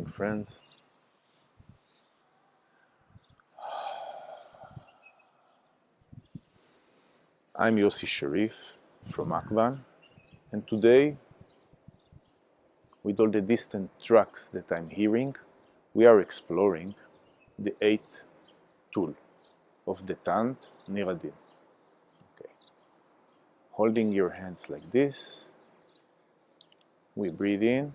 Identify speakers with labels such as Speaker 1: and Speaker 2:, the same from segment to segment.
Speaker 1: morning, friends. I'm Yossi Sharif from AKBAN, and today, with all the distant tracks that I'm hearing, we are exploring the 8th tool of Detant Niradin. Okay. Holding your hands like this, we breathe in,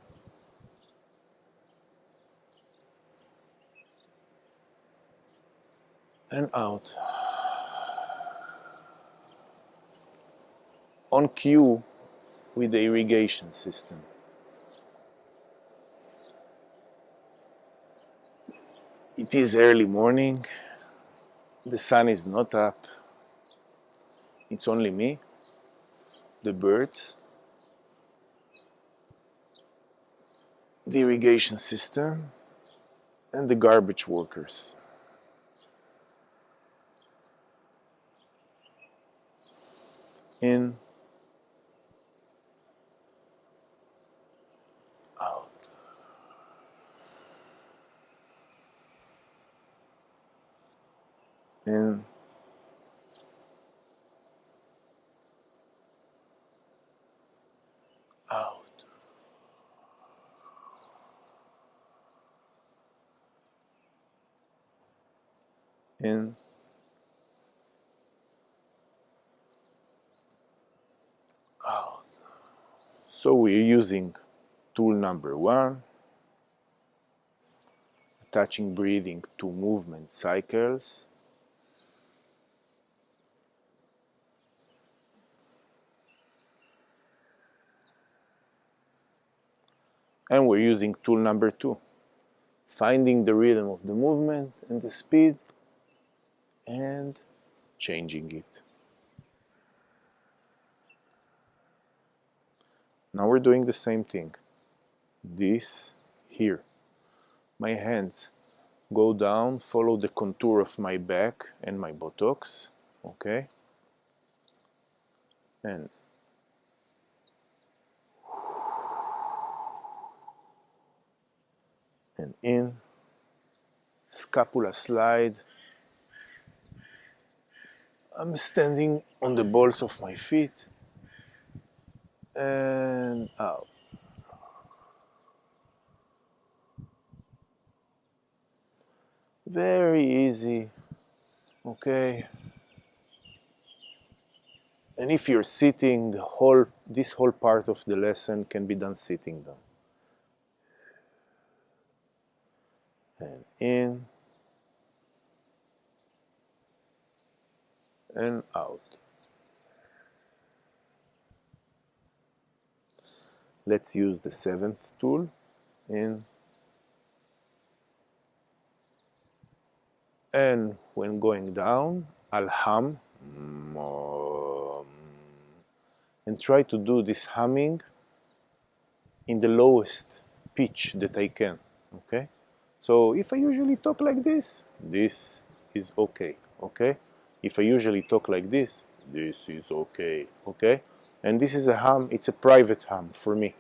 Speaker 1: and out. On cue with the irrigation system. It is early morning, the sun is not up, it's only me, the birds, the irrigation system, and the garbage workers. In, out. In, out. In, out. So we're using tool number 1, attaching breathing to movement cycles. And we're using tool number 2, finding the rhythm of the movement and the speed and changing it. Now we're doing the same thing. This here. My hands go down, follow the contour of my back and my buttocks, okay? And in, scapula slide. I'm standing on the balls of my feet and out. Very easy, okay? And if you're sitting, this whole part of the lesson can be done sitting down. And in and out. Let's use the 7th tool. In. And when going down, I'll hum. And try to do this humming in the lowest pitch that I can, okay? So if I usually talk like this is okay, okay? If I usually talk like this is okay, okay? And this is a hum, it's a private hum for me.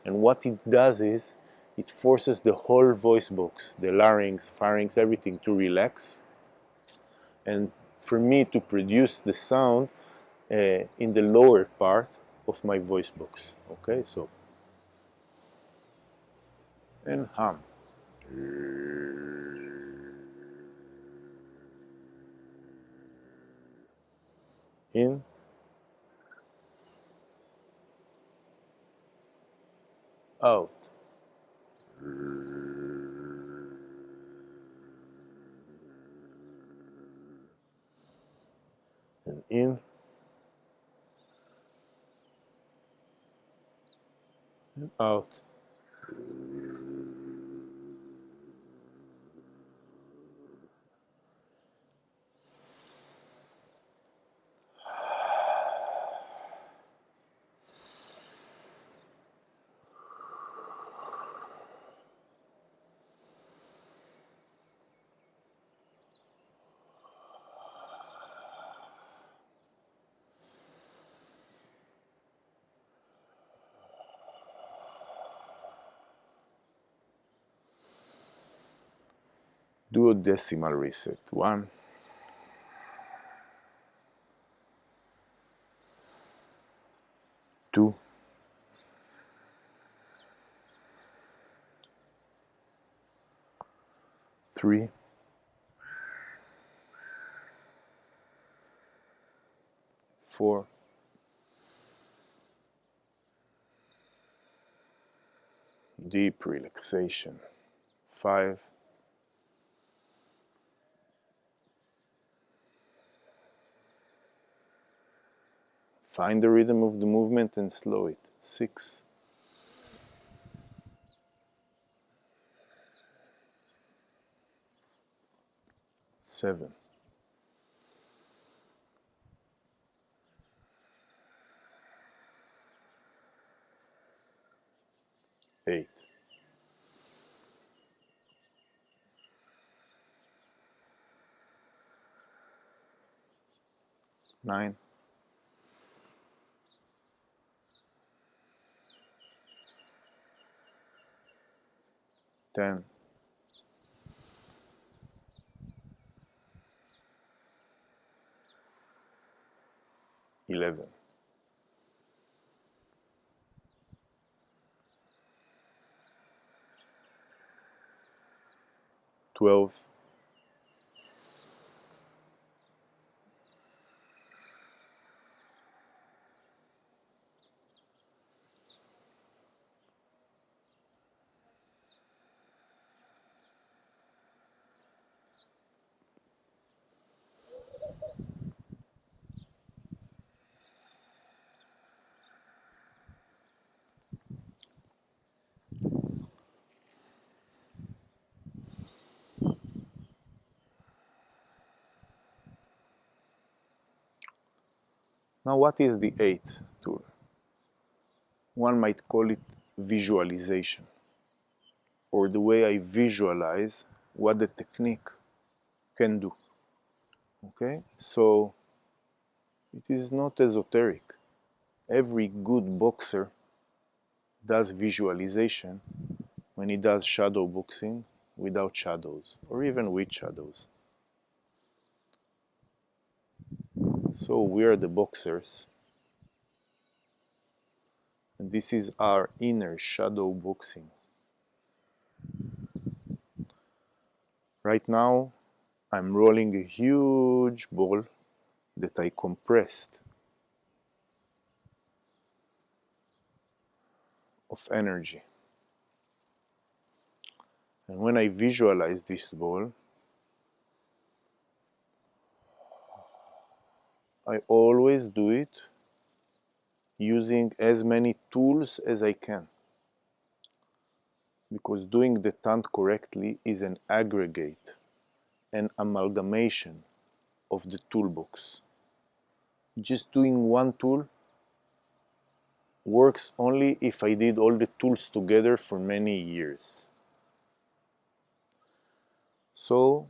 Speaker 1: And what it does is, it forces the whole voice box, the larynx, pharynx, everything to relax. And for me to produce the sound in the lower part of my voice box, okay? So, and hum. In. Out. And in. And out. duodecimal reset. 1, 2, 3, 4, 'Deep relaxation. 5, 'Find the rhythm of the movement and slow it. 6, 7, 8, 9, 10, 11, 12, Now, what is the 8th tool? One might call it visualization, or the way I visualize what the technique can do. Okay? So, it is not esoteric. Every good boxer does visualization when he does shadow boxing without shadows, or even with shadows. So we are the boxers, and this is our inner shadow boxing. Right now, I'm rolling a huge ball that I compressed of energy. And when I visualize this ball, I always do it using as many tools as I can. Because doing the detant correctly is an aggregate, an amalgamation of the toolbox. Just doing one tool works only if I did all the tools together for many years. So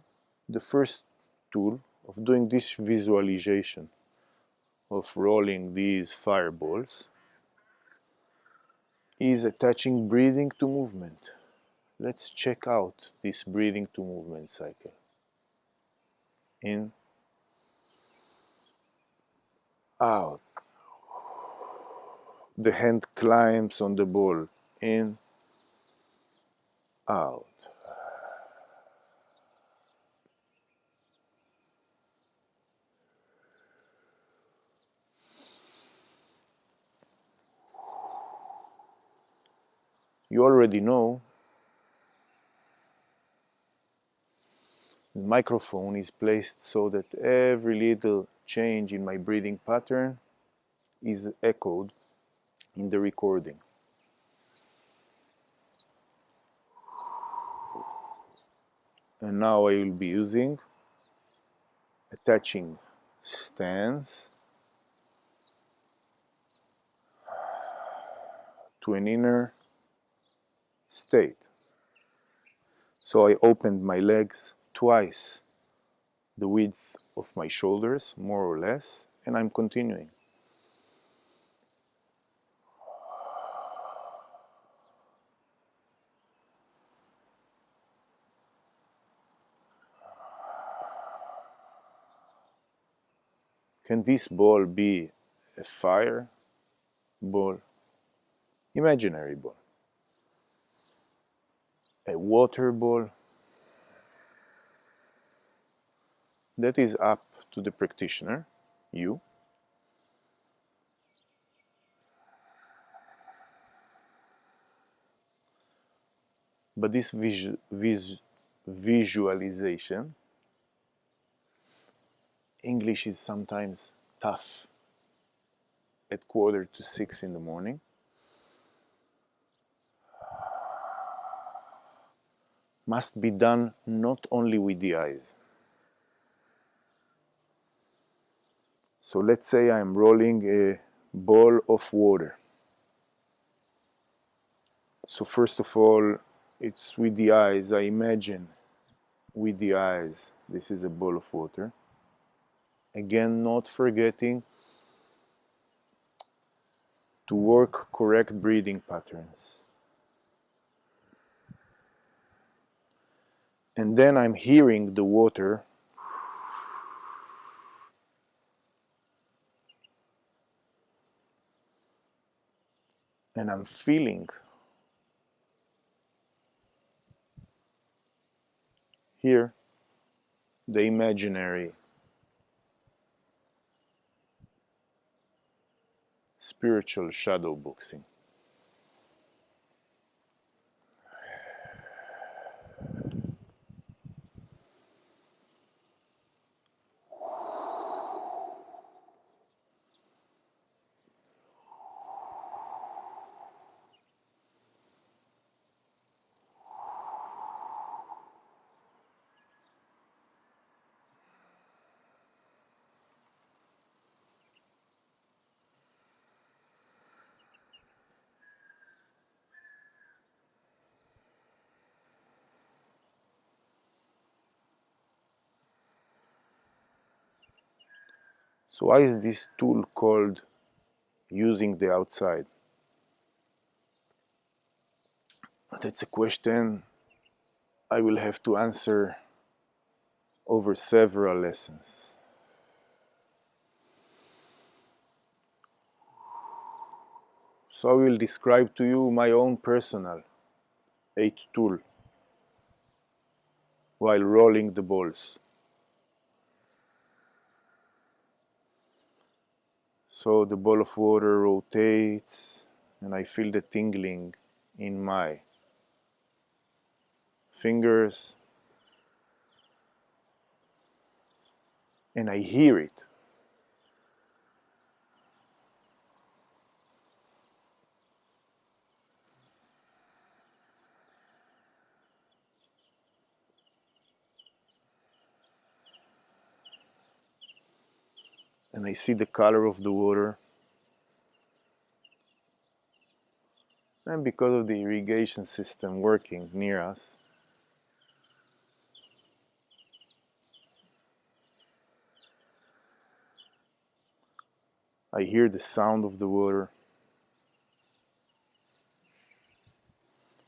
Speaker 1: the first tool of doing this visualization of rolling these fireballs is attaching breathing to movement. Let's check out this breathing to movement cycle. In, out. The hand climbs on the ball. In, out. You already know the microphone is placed so that every little change in my breathing pattern is echoed in the recording. And now I will be attaching stance to an inner state. So I opened my legs twice the width of my shoulders, more or less, and I'm continuing. Can this ball be a fire ball? Imaginary ball. A water ball? That is up to the practitioner, you. But this visualization, English is sometimes tough at 5:45 in the morning. Must be done not only with the eyes. So let's say I'm rolling a ball of water. So first of all, it's with the eyes. I imagine with the eyes this is a ball of water. Again, not forgetting to work correct breathing patterns. And then I'm hearing the water and I'm feeling here the imaginary spiritual shadow boxing. So why is this tool called using the outside? That's a question I will have to answer over several lessons. So I will describe to you my own personal 8 tool while rolling the balls. So the ball of water rotates and I feel the tingling in my fingers and I hear it. And I see the color of the water. And because of the irrigation system working near us, I hear the sound of the water.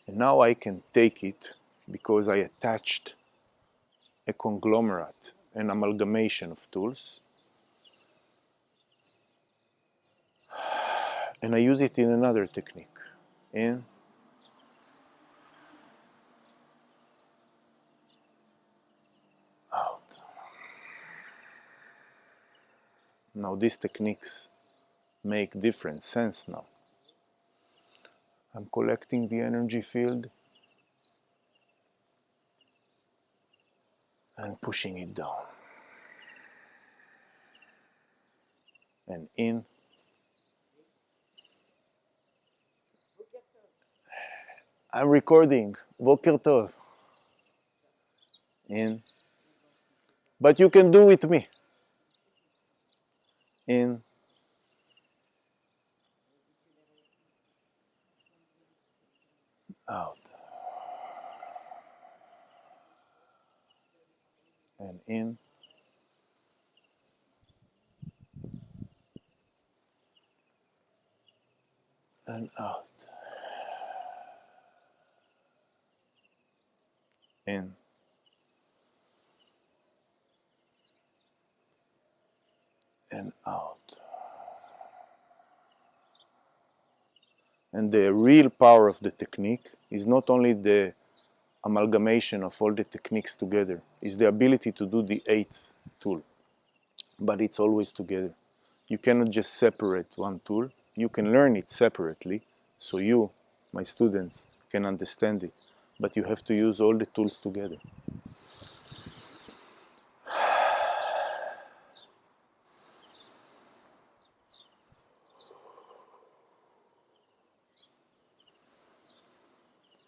Speaker 1: And now I can take it because I attached a conglomerate, an amalgamation of tools. And I use it in another technique. In, out. Now these techniques make different sense now. I'm collecting the energy field and pushing it down. And in. I'm recording. Boker tov. In. But you can do with me. In. Out. And in. And out. In. and out. And the real power of the technique is not only the amalgamation of all the techniques together, it's the ability to do the eighth tool, but it's always together. You cannot just separate one tool. You can learn it separately, so you, my students, can understand it, but you have to use all the tools together.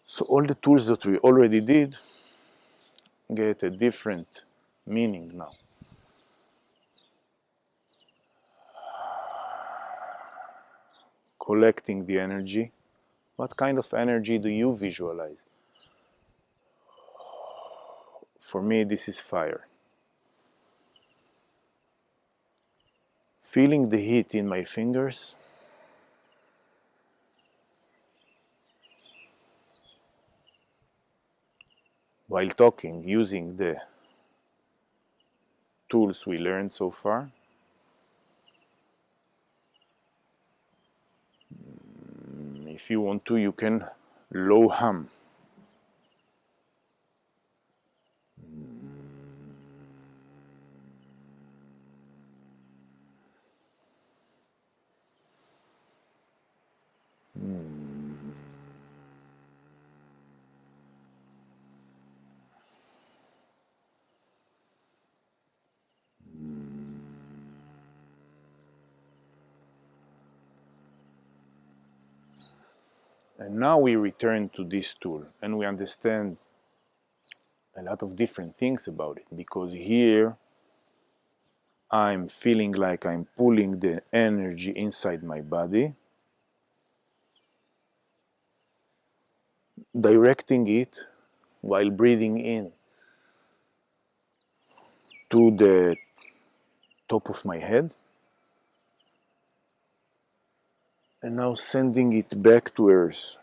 Speaker 1: So all the tools that we already did get a different meaning now. Collecting the energy. What kind of energy do you visualize? For me, this is fire. Feeling the heat in my fingers. While talking, using the tools we learned so far. If you want to, you can low hum. And now we return to this tool and we understand a lot of different things about it, because here I'm feeling like I'm pulling the energy inside my body, directing it while breathing in to the top of my head, and now sending it back to earth.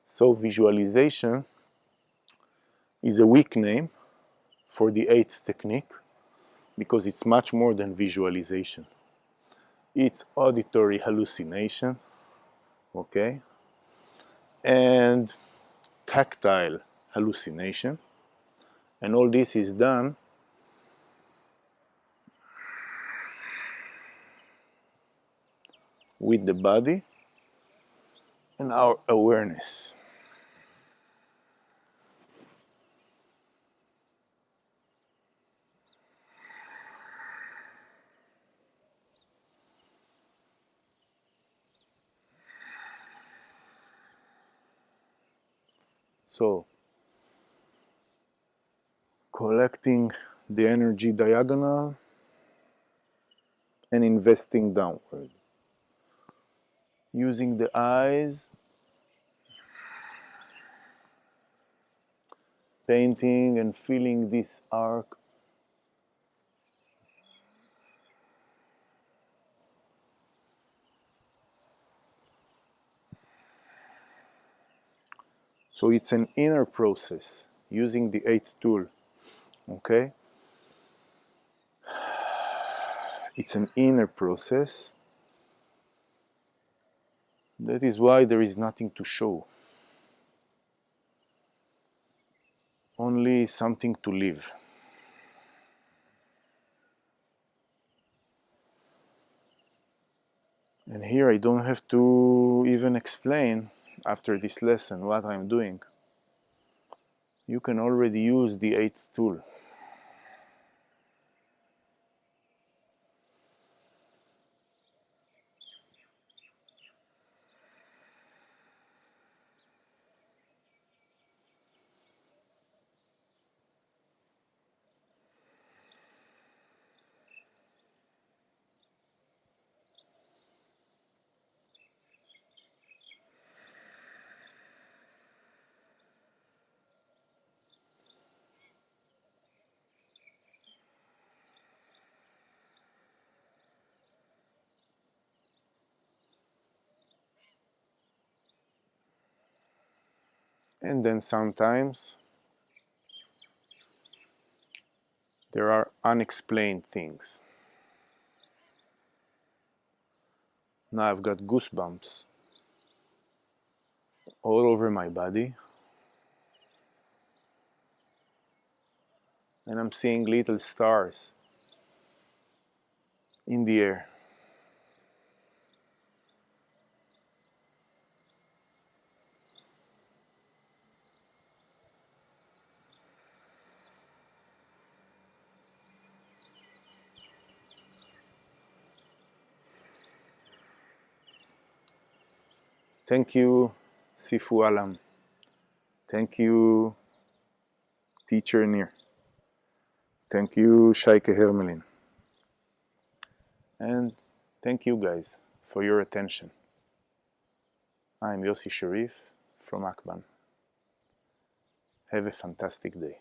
Speaker 1: So visualization is a weak name for the eighth technique, because it's much more than visualization. It's auditory hallucination, okay, and tactile hallucination, and all this is done with the body and our awareness. So, collecting the energy diagonal and investing downward. Using the eyes, painting and feeling this arc. So it's an inner process using the eighth tool. Okay? It's an inner process. That is why there is nothing to show. Only something to live. And here I don't have to even explain after this lesson what I'm doing. You can already use the eighth tool. And then sometimes there are unexplained things. Now I've got goosebumps all over my body. And I'm seeing little stars in the air. Thank you, Sifu Alam. Thank you, Teacher Nir. Thank you, Shaike Hermelin. And thank you guys for your attention. I'm Yossi Sharif from AKBAN. Have a fantastic day.